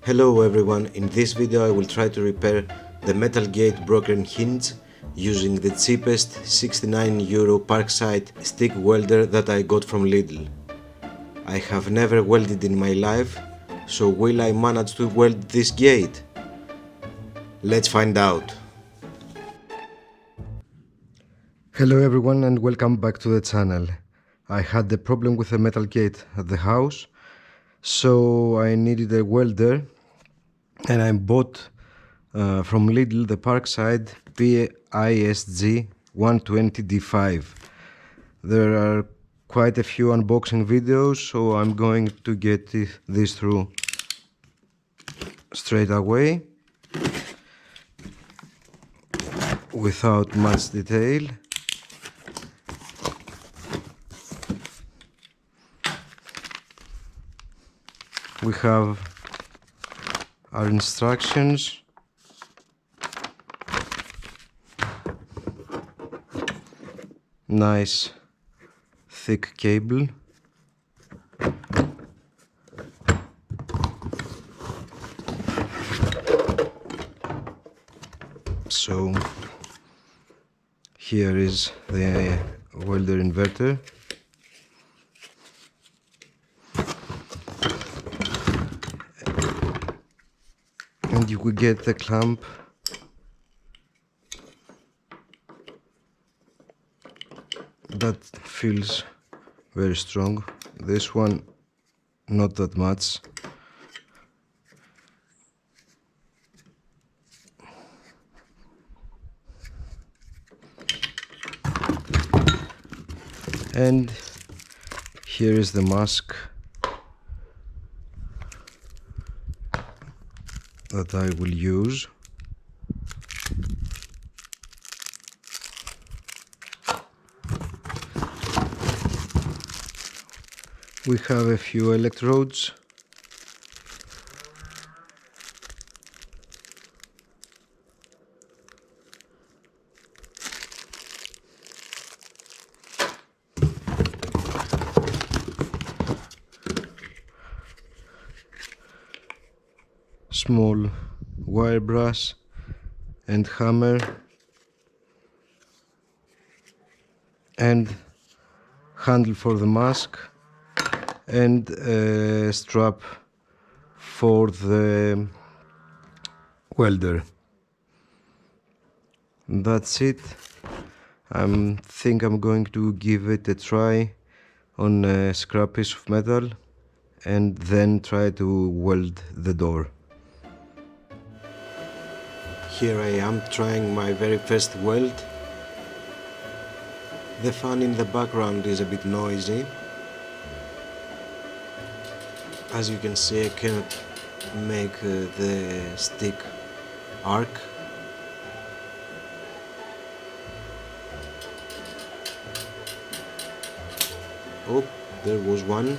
Hello everyone, in this video I will try to repair the metal gate broken hinge using the cheapest €69 Parkside stick welder that I got from Lidl. I have never welded in my life, so will I manage to weld this gate? Let's find out. Hello everyone and welcome back to the channel. I had a problem with the metal gate at the house, so I needed a welder and I bought from Lidl the Parkside PISG 120D5. There are quite a few unboxing videos, so I'm going to get this through straight away without much detail. We have our instructions, nice thick cable, so here is the welder inverter. And you will get the clamp that feels very strong. This one not that much. And here is the mask that I will use. We have a few electrodes. Small wire brush and hammer, and handle for the mask, and a strap for the welder. That's it. I think I'm going to give it a try on a scrap piece of metal and then try to weld the door. Here I am trying my very first weld. The fan in the background is a bit noisy. As you can see, I cannot make the stick arc. Oh, there was one.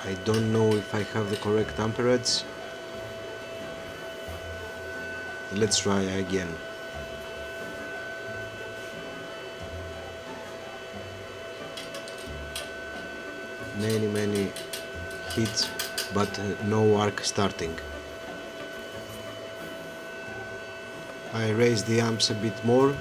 I don't know if I have the correct amperage. Let's try again. Many hits, but no arc starting. I raised the amps a bit more.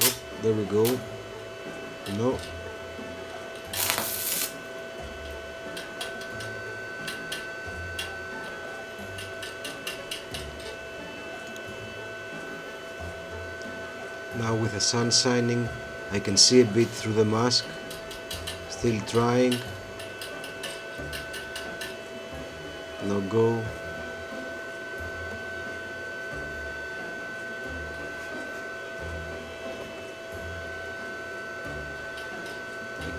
Oh, there we go. No. Now with the sun shining, I can see a bit through the mask. Still trying. No go.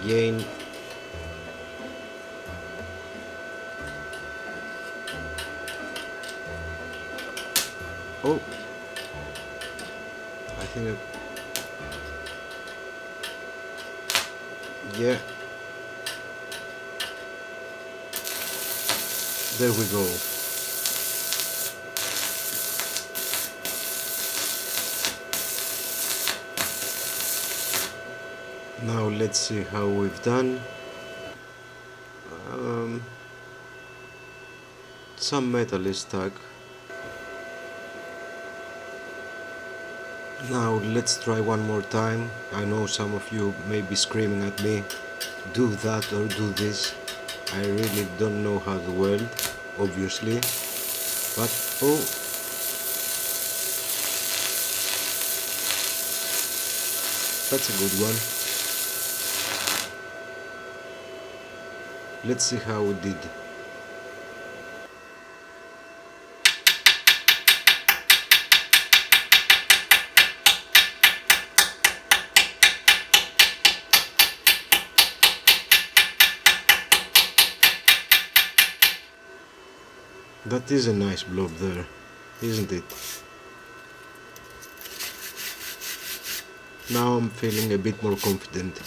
Again. Oh, I think yeah, there we go. Now let's see how we've done. Some metal is stuck. Now let's try one more time. I know some of you may be screaming at me, do that or do this. I really don't know how to weld, obviously, but oh, that's a good one. Let's see how we did. That is a nice blob there, isn't it? Now I'm feeling a bit more confident.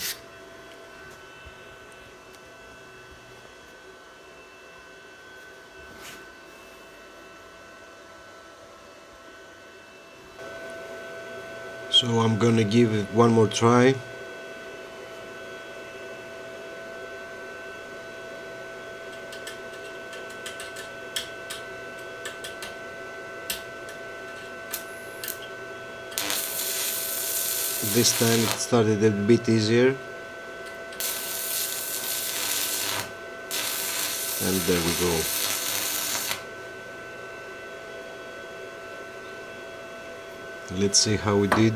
So I'm gonna give it one more try. This time it started a bit easier. And there we go. Let's see how we did.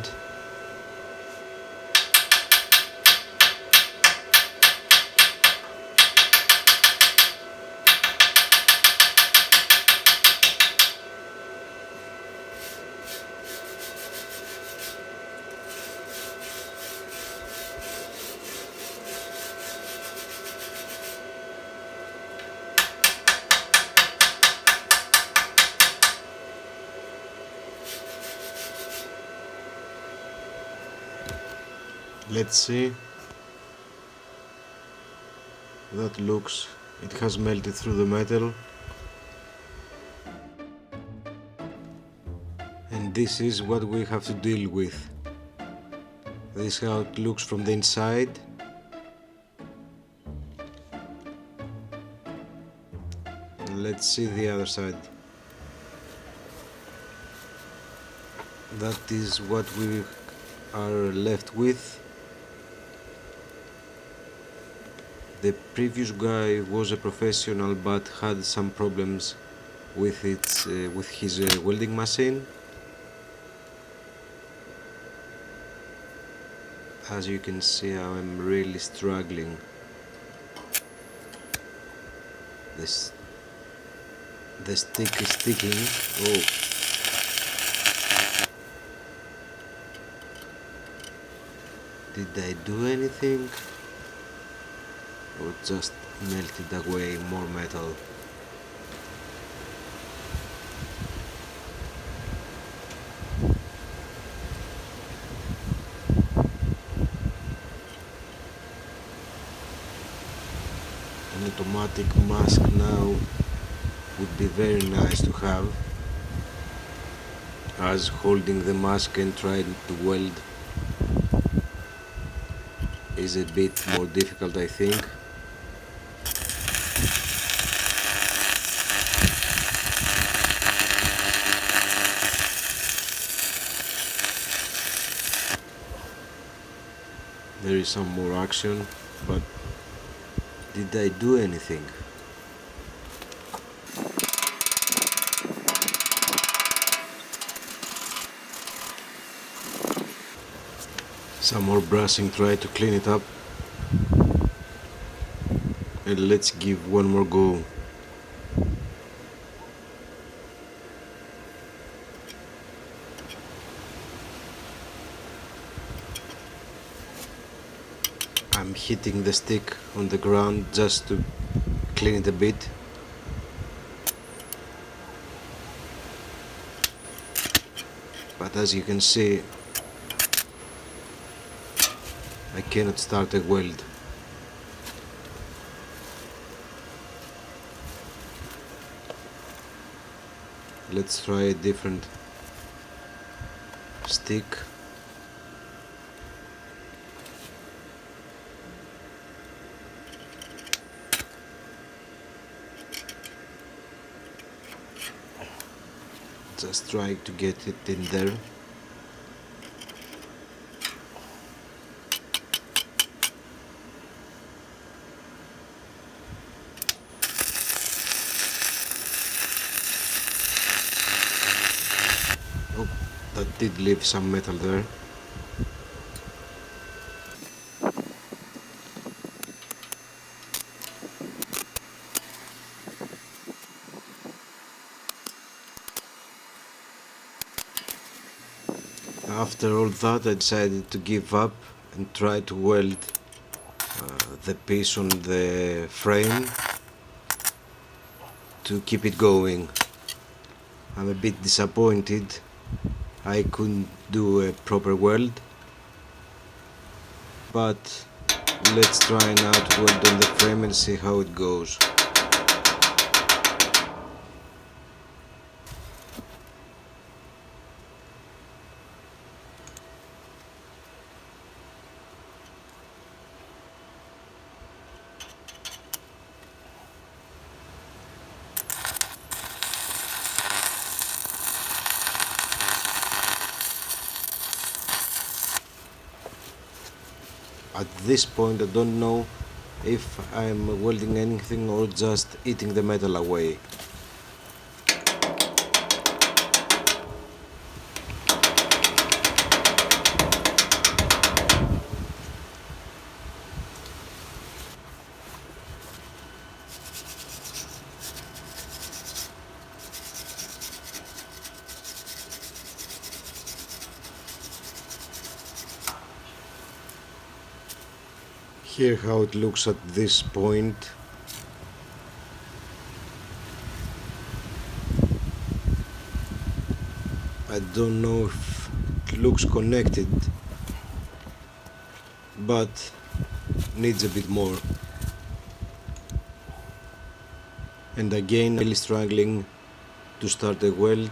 Let's see. That looks, it has melted through the metal. And this is what we have to deal with. This is how it looks from the inside. Let's see the other side. That is what we are left with. The previous guy was a professional but had some problems with his welding machine. As you can see, I am really struggling. The stick is sticking. Oh. Did I do anything? Or just melted away more metal? An automatic mask now would be very nice to have, as holding the mask and trying to weld is a bit more difficult, I think. There is some more action, but did I do anything? Some more brushing, try to clean it up. And let's give one more go. I'm hitting the stick on the ground just to clean it a bit. But as you can see, I cannot start a weld. Let's try a different stick. Just trying to get it in there. Oh, that did leave some metal there. After all that, I decided to give up and try to weld the piece on the frame to keep it going. I'm a bit disappointed I couldn't do a proper weld, but let's try now to weld on the frame and see how it goes. At this point I don't know if I'm welding anything or just eating the metal away. Here how it looks at this point. I don't know if it looks connected, but needs a bit more. And again, really struggling to start a weld.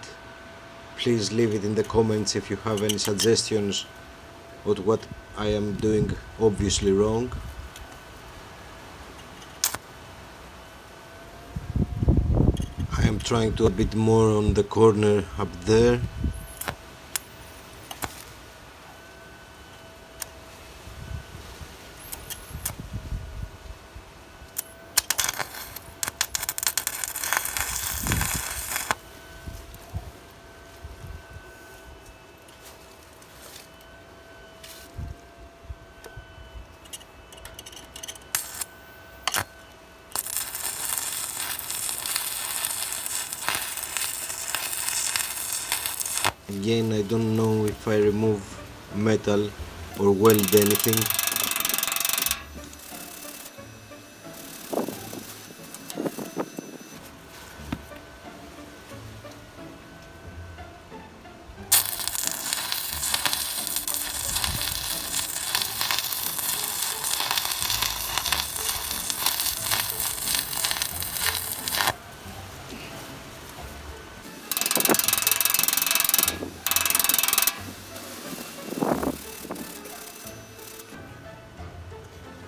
Please leave it in the comments if you have any suggestions on what I am doing obviously wrong. I am trying to a bit more on the corner up there. Again, I don't know if I remove metal or weld anything.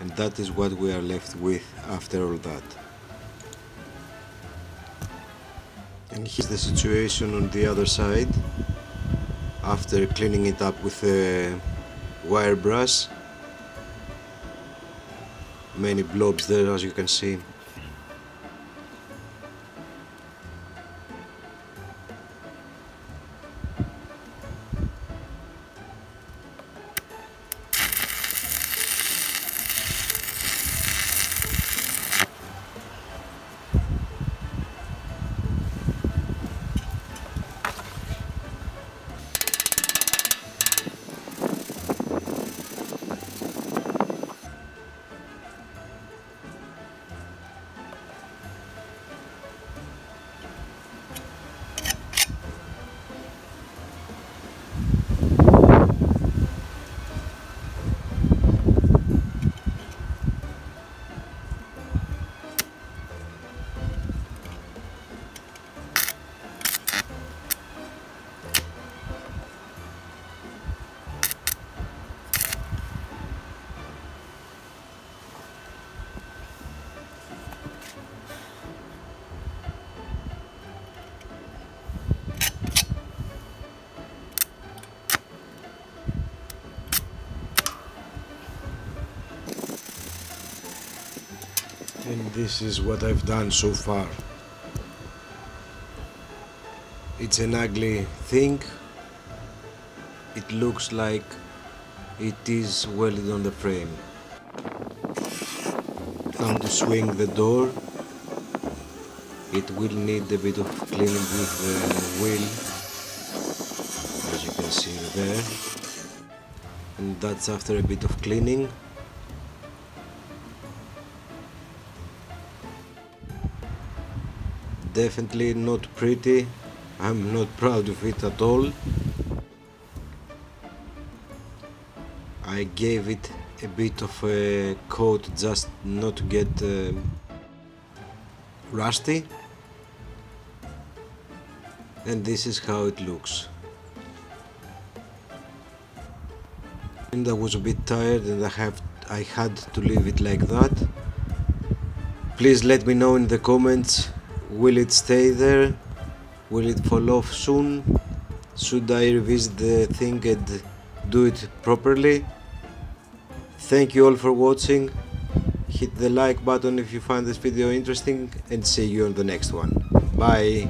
And that is what we are left with after all that. And here's the situation on the other side after cleaning it up with a wire brush. Many blobs there, as you can see. this is what I've done so far. It's an ugly thing. It looks like it is welded on the frame. Now to swing the door, it will need a bit of cleaning with the wheel, as you can see there, and that's after a bit of cleaning. Definitely not pretty. I'm not proud of it at all. I gave it a bit of a coat just not to get rusty, and this is how it looks. And I was a bit tired and I had to leave it like that. Please let me know in the comments, will it stay there? Will it fall off soon? Should I revisit the thing and do it properly? Thank you all for watching. Hit the like button if you find this video interesting, and see you on the next one. Bye.